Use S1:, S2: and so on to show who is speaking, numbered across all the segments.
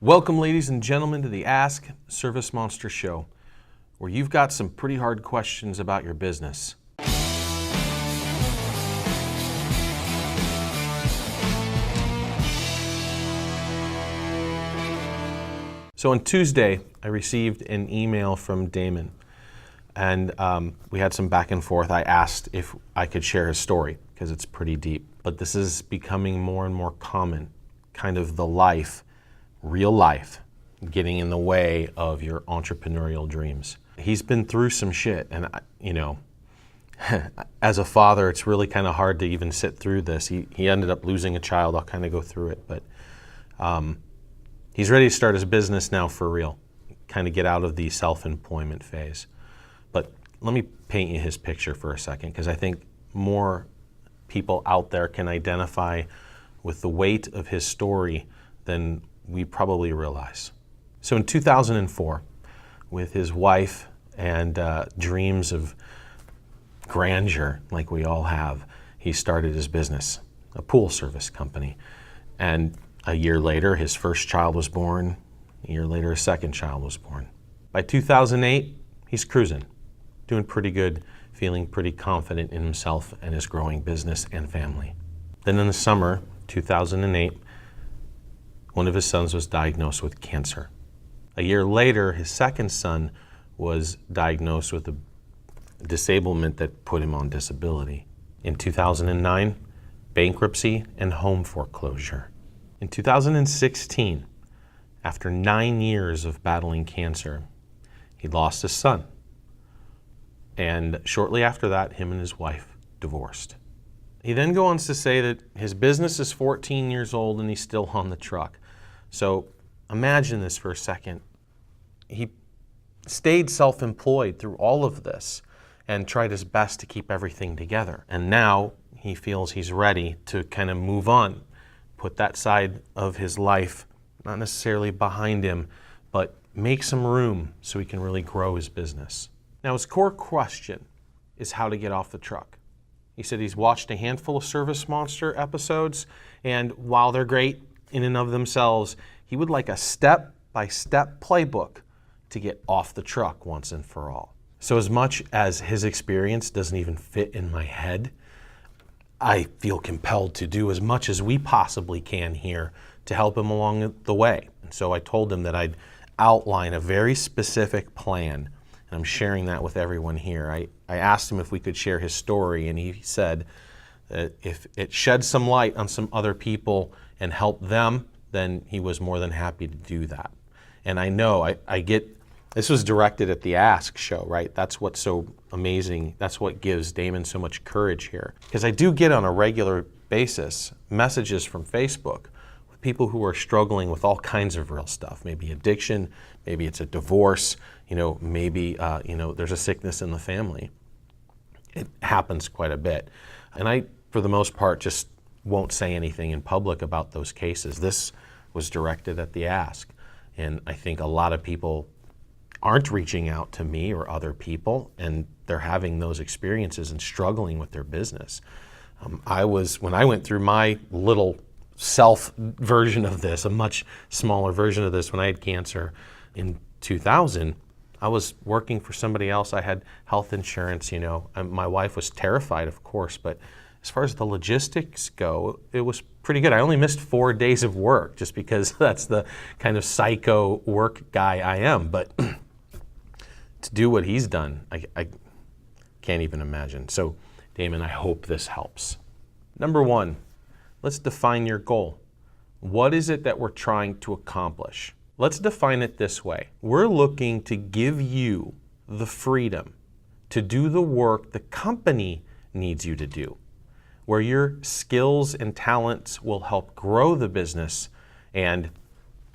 S1: Welcome, ladies and gentlemen, to the Ask ServiceMonster show, where you've got some pretty hard questions about your business. So on Tuesday, I received an email from Damon, and we had some back and forth. I asked if I could share his story, because it's pretty deep. But this is becoming more and more common, kind of the real life, getting in the way of your entrepreneurial dreams. He's been through some shit, and as a father, it's really kind of hard to even sit through this. He ended up losing a child. I'll kind of go through it, but he's ready to start his business now for real, kind of get out of the self-employment phase. But let me paint you his picture for a second, because I think more people out there can identify with the weight of his story than we probably realize. So in 2004, with his wife and dreams of grandeur like we all have, he started his business, a pool service company. And a year later, his first child was born. A year later, his second child was born. By 2008, he's cruising, doing pretty good, feeling pretty confident in himself and his growing business and family. Then in the summer, 2008, one of his sons was diagnosed with cancer. A year later, his second son was diagnosed with a disablement that put him on disability. In 2009, bankruptcy and home foreclosure. In 2016, after 9 years of battling cancer, he lost his son. And shortly after that, him and his wife divorced. He then goes on to say that his business is 14 years old and he's still on the truck. So imagine this for a second. He stayed self-employed through all of this and tried his best to keep everything together. And now he feels he's ready to kind of move on, put that side of his life, not necessarily behind him, but make some room so he can really grow his business. Now his core question is how to get off the truck. He said he's watched a handful of ServiceMonster episodes, and while they're great in and of themselves, he would like a step-by-step playbook to get off the truck once and for all. So as much as his experience doesn't even fit in my head, I feel compelled to do as much as we possibly can here to help him along the way. And so I told him that I'd outline a very specific plan, and I'm sharing that with everyone here. I asked him if we could share his story, and he said that if it sheds some light on some other people and help them, then he was more than happy to do that. And I know I get, this was directed at the Ask show, right? That's what's so amazing. That's what gives Damon so much courage here. Because I do get on a regular basis messages from Facebook with people who are struggling with all kinds of real stuff. Maybe addiction, maybe it's a divorce, maybe there's a sickness in the family. It happens quite a bit. And I, for the most part, just won't say anything in public about those cases. This was directed at the Ask. And I think a lot of people aren't reaching out to me or other people, and they're having those experiences and struggling with their business. When I went through my little self version of this, a much smaller version of this when I had cancer in 2000, I was working for somebody else. I had health insurance, my wife was terrified, of course, but as far as the logistics go, it was pretty good. I only missed 4 days of work just because that's the kind of psycho work guy I am. But to do what he's done, I can't even imagine. So, Damon, I hope this helps. Number one, let's define your goal. What is it that we're trying to accomplish? Let's define it this way. We're looking to give you the freedom to do the work the company needs you to do, where your skills and talents will help grow the business and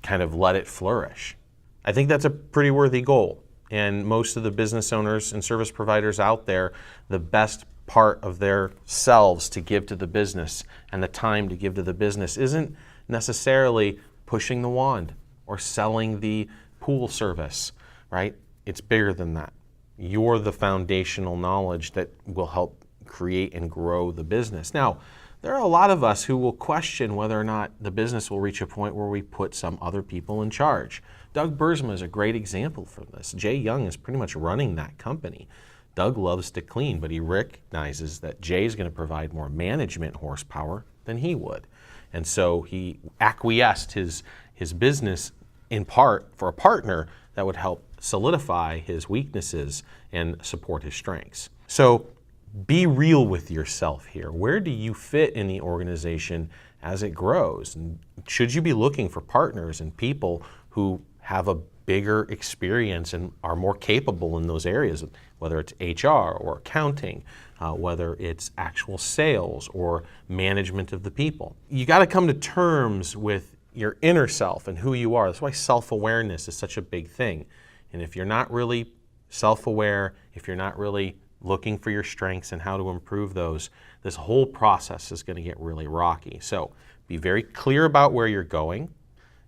S1: kind of let it flourish. I think that's a pretty worthy goal. And most of the business owners and service providers out there, the best part of their selves to give to the business and the time to give to the business isn't necessarily pushing the wand or selling the pool service, right? It's bigger than that. You're the foundational knowledge that will help create and grow the business. Now, there are a lot of us who will question whether or not the business will reach a point where we put some other people in charge. Doug Burzma is a great example for this. Jay Young is pretty much running that company. Doug loves to clean, but he recognizes that Jay is going to provide more management horsepower than he would. And so he acquiesced his business in part for a partner that would help solidify his weaknesses and support his strengths. So be real with yourself here. Where do you fit in the organization as it grows? And should you be looking for partners and people who have a bigger experience and are more capable in those areas, whether it's HR or accounting, whether it's actual sales or management of the people? You got to come to terms with your inner self and who you are. That's why self-awareness is such a big thing. And if you're not really self-aware, if you're not really looking for your strengths and how to improve those, this whole process is going to get really rocky. So be very clear about where you're going,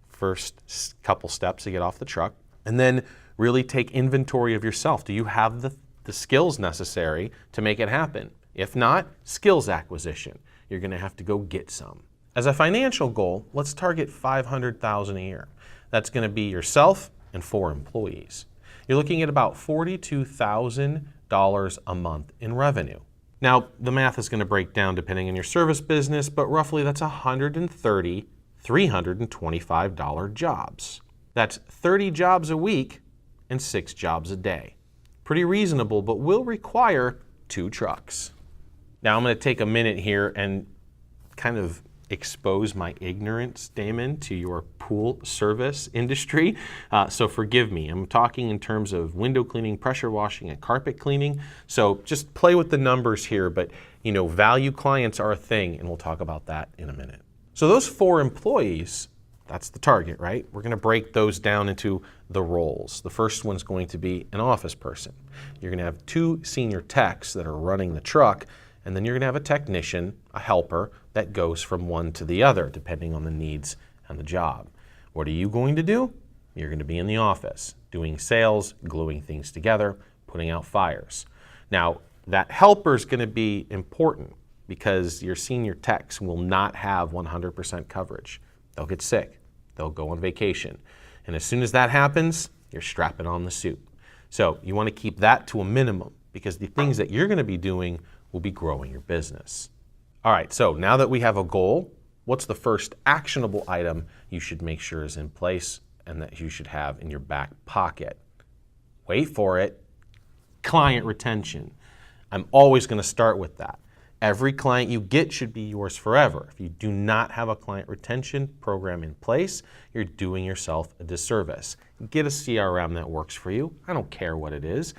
S1: first couple steps to get off the truck, and then really take inventory of yourself. Do you have the skills necessary to make it happen? If not, skills acquisition. You're going to have to go get some. As a financial goal, let's target $500,000 a year. That's going to be yourself and 4 employees. You're looking at about $42,000 a month in revenue. Now, the math is going to break down depending on your service business, but roughly that's 130 $325 jobs. That's 30 jobs a week and 6 jobs a day. Pretty reasonable, but will require 2 trucks. Now I'm going to take a minute here and kind of expose my ignorance, Damon, to your pool service industry. So forgive me. I'm talking in terms of window cleaning, pressure washing, and carpet cleaning. So just play with the numbers here, but value clients are a thing, and we'll talk about that in a minute. So those 4 employees, that's the target, right? We're going to break those down into the roles. The first one's going to be an office person. You're going to have 2 senior techs that are running the truck, and then you're going to have a technician, a helper, that goes from one to the other, depending on the needs and the job. What are you going to do? You're going to be in the office, doing sales, gluing things together, putting out fires. Now, that helper is going to be important because your senior techs will not have 100% coverage. They'll get sick. They'll go on vacation. And as soon as that happens, you're strapping on the suit. So you want to keep that to a minimum because the things that you're going to be doing will be growing your business. All right, so now that we have a goal, what's the first actionable item you should make sure is in place and that you should have in your back pocket? Wait for it, client retention. I'm always going to start with that. Every client you get should be yours forever. If you do not have a client retention program in place, you're doing yourself a disservice. Get a CRM that works for you. I don't care what it is.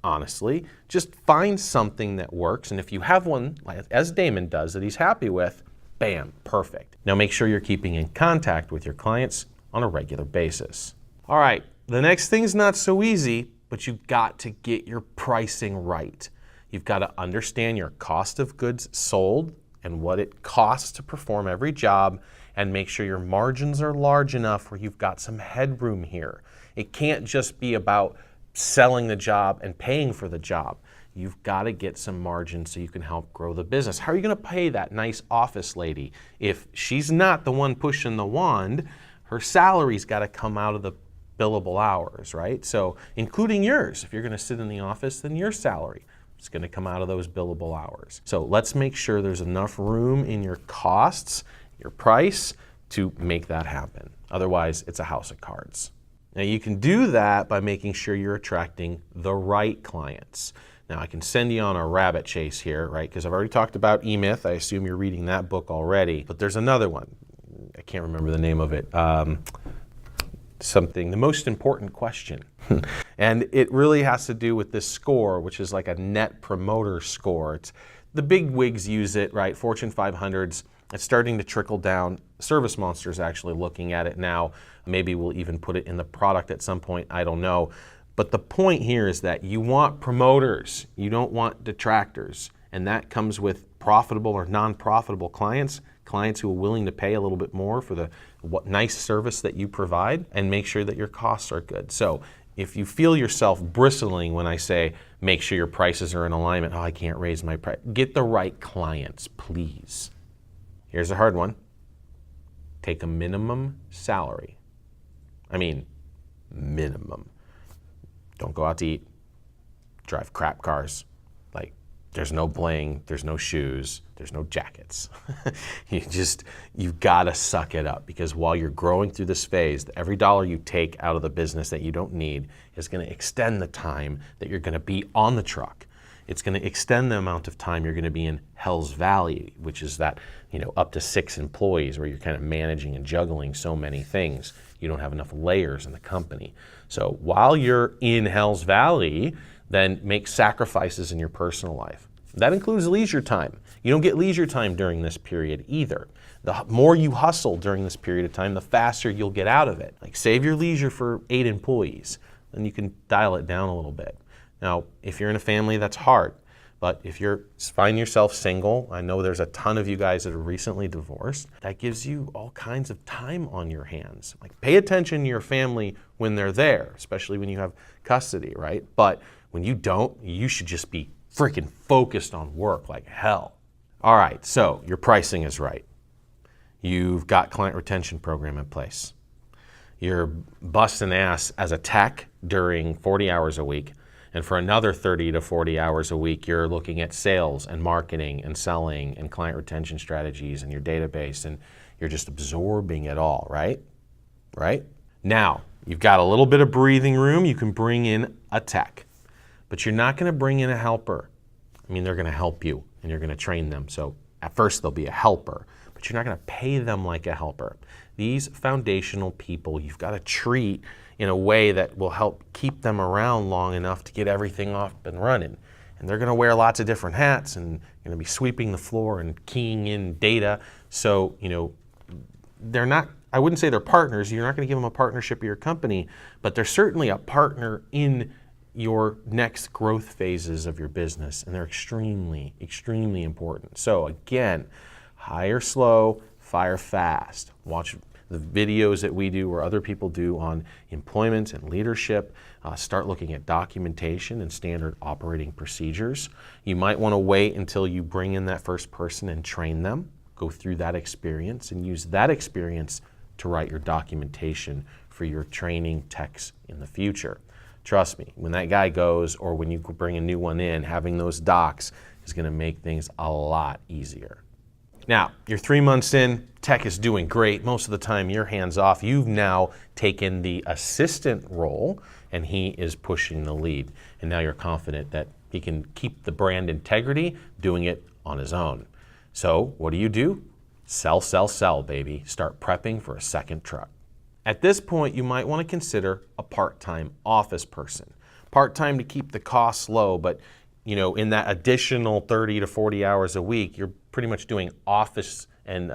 S1: Honestly, just find something that works, and if you have one, as Damon does, that he's happy with, bam, perfect. Now make sure you're keeping in contact with your clients on a regular basis. All right, the next thing's not so easy, but you've got to get your pricing right. You've got to understand your cost of goods sold and what it costs to perform every job, and make sure your margins are large enough where you've got some headroom here. It can't just be about selling the job and paying for the job. You've got to get some margin so you can help grow the business. How are you going to pay that nice office lady if she's not the one pushing the wand? Her salary's got to come out of the billable hours, right? So including yours. If you're going to sit in the office, then your salary is going to come out of those billable hours. So let's make sure there's enough room in your costs, your price, to make that happen. Otherwise, it's a house of cards. Now you can do that by making sure you're attracting the right clients. Now I can send you on a rabbit chase here, right? Because I've already talked about E-Myth. I assume you're reading that book already. But there's another one. I can't remember the name of it. The most important question. And it really has to do with this score, which is like a net promoter score. The big wigs use it, right? Fortune 500s. It's starting to trickle down. ServiceMonster is actually looking at it now. Maybe we'll even put it in the product at some point. I don't know. But the point here is that you want promoters. You don't want detractors. And that comes with profitable or non-profitable clients, clients who are willing to pay a little bit more for the nice service that you provide, and make sure that your costs are good. So if you feel yourself bristling when I say make sure your prices are in alignment, oh, I can't raise my price, get the right clients, please. Here's a hard one. Take a minimum salary. I mean, minimum. Don't go out to eat. Drive crap cars. Like, there's no bling, there's no shoes, there's no jackets. You've got to suck it up, because while you're growing through this phase, every dollar you take out of the business that you don't need is going to extend the time that you're going to be on the truck. It's going to extend the amount of time you're going to be in Hell's Valley, which is that, up to 6 employees, where you're kind of managing and juggling so many things. You don't have enough layers in the company. So while you're in Hell's Valley, then make sacrifices in your personal life. That includes leisure time. You don't get leisure time during this period either. The more you hustle during this period of time, the faster you'll get out of it. Like, save your leisure for 8 employees, then you can dial it down a little bit. Now, if you're in a family, that's hard. But if you find yourself single, I know there's a ton of you guys that are recently divorced, that gives you all kinds of time on your hands. Like, pay attention to your family when they're there, especially when you have custody, right? But when you don't, you should just be freaking focused on work like hell. All right, so your pricing is right. You've got client retention program in place. You're busting ass as a tech during 40 hours a week. And for another 30 to 40 hours a week, you're looking at sales and marketing and selling and client retention strategies and your database, and you're just absorbing it all, right? Right? Now, you've got a little bit of breathing room. You can bring in a tech, but you're not going to bring in a helper. I mean, they're going to help you and you're going to train them. So at first they'll be a helper, but you're not going to pay them like a helper. These foundational people, you've got to treat in a way that will help keep them around long enough to get everything up and running. And they're going to wear lots of different hats and going to be sweeping the floor and keying in data. So, they're not, I wouldn't say they're partners. You're not going to give them a partnership of your company, but they're certainly a partner in your next growth phases of your business. And they're extremely, extremely important. So again, hire slow, fire fast. Watch the videos that we do or other people do on employment and leadership. Start looking at documentation and standard operating procedures. You might want to wait until you bring in that first person and train them. Go through that experience and use that experience to write your documentation for your training techs in the future. Trust me, when that guy goes or when you bring a new one in, having those docs is going to make things a lot easier. Now, you're 3 months in, tech is doing great. Most of the time, you're hands off. You've now taken the assistant role, and he is pushing the lead. And now you're confident that he can keep the brand integrity doing it on his own. So what do? Sell, sell, sell, baby. Start prepping for a second truck. At this point, you might want to consider a part-time office person. Part-time to keep the costs low, but in that additional 30 to 40 hours a week, you're pretty much doing office and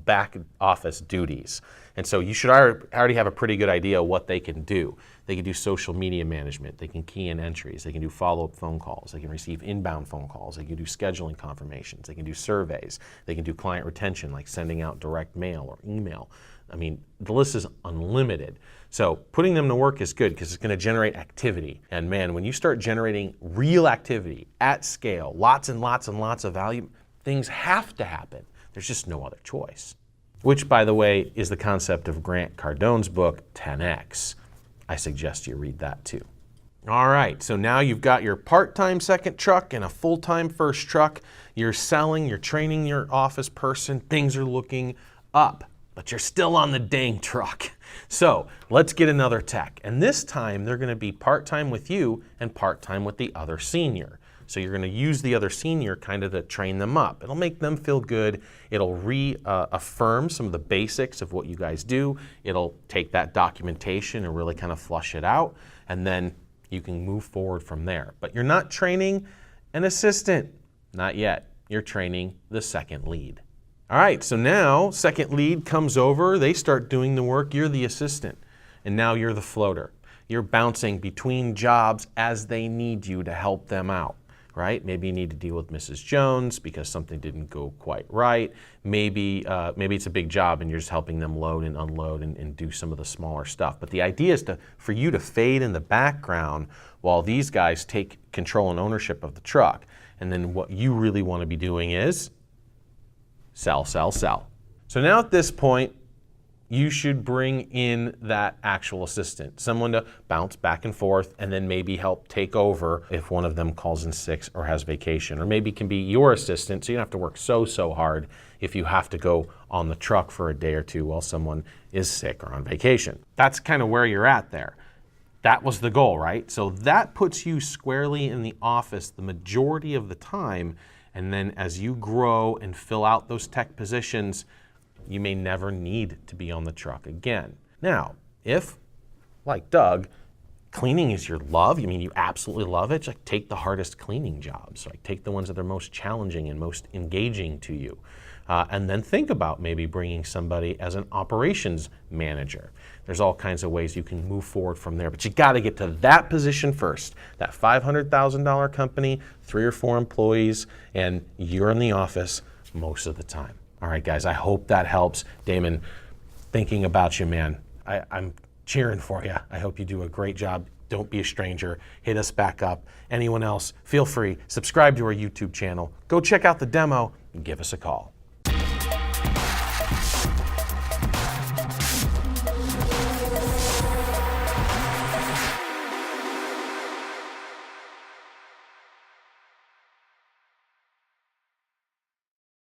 S1: back office duties. And so you should already have a pretty good idea of what they can do. They can do social media management. They can key in entries. They can do follow-up phone calls. They can receive inbound phone calls. They can do scheduling confirmations. They can do surveys. They can do client retention, like sending out direct mail or email. I mean, the list is unlimited. So putting them to work is good because it's going to generate activity. And man, when you start generating real activity at scale, lots and lots and lots of value, things have to happen. There's just no other choice. Which, by the way, is the concept of Grant Cardone's book, 10X. I suggest you read that too. All right, so now you've got your part-time second truck and a full-time first truck. You're selling, you're training your office person. Things are looking up, but you're still on the dang truck. So let's get another tech. And this time they're going to be part-time with you and part-time with the other senior. So you're going to use the other senior kind of to train them up. It'll make them feel good. It'll reaffirm some of the basics of what you guys do. It'll take that documentation and really kind of flush it out. And then you can move forward from there. But you're not training an assistant. Not yet. You're training the second lead. All right, so now second lead comes over. They start doing the work. You're the assistant. And now you're the floater. You're bouncing between jobs as they need you to help them out. Right? Maybe you need to deal with Mrs. Jones because something didn't go quite right. Maybe it's a big job and you're just helping them load and unload and do some of the smaller stuff. But the idea is for you to fade in the background while these guys take control and ownership of the truck. And then what you really want to be doing is sell, sell, sell. So now at this point, you should bring in that actual assistant, someone to bounce back and forth and then maybe help take over if one of them calls in sick or has vacation, or maybe can be your assistant so you don't have to work so hard if you have to go on the truck for a day or two while someone is sick or on vacation. That's kind of where you're at there. That was the goal, right? So that puts you squarely in the office the majority of the time, and then as you grow and fill out those tech positions, you may never need to be on the truck again. Now, if, like Doug, cleaning is your love, you absolutely love it, like take the hardest cleaning jobs, like take the ones that are most challenging and most engaging to you. And then think about maybe bringing somebody as an operations manager. There's all kinds of ways you can move forward from there, but you gotta get to that position first. That $500,000 company, 3 or 4 employees, and you're in the office most of the time. All right, guys, I hope that helps. Damon, thinking about you, man. I'm cheering for you. I hope you do a great job. Don't be a stranger. Hit us back up. Anyone else, feel free. Subscribe to our YouTube channel. Go check out the demo and give us a call.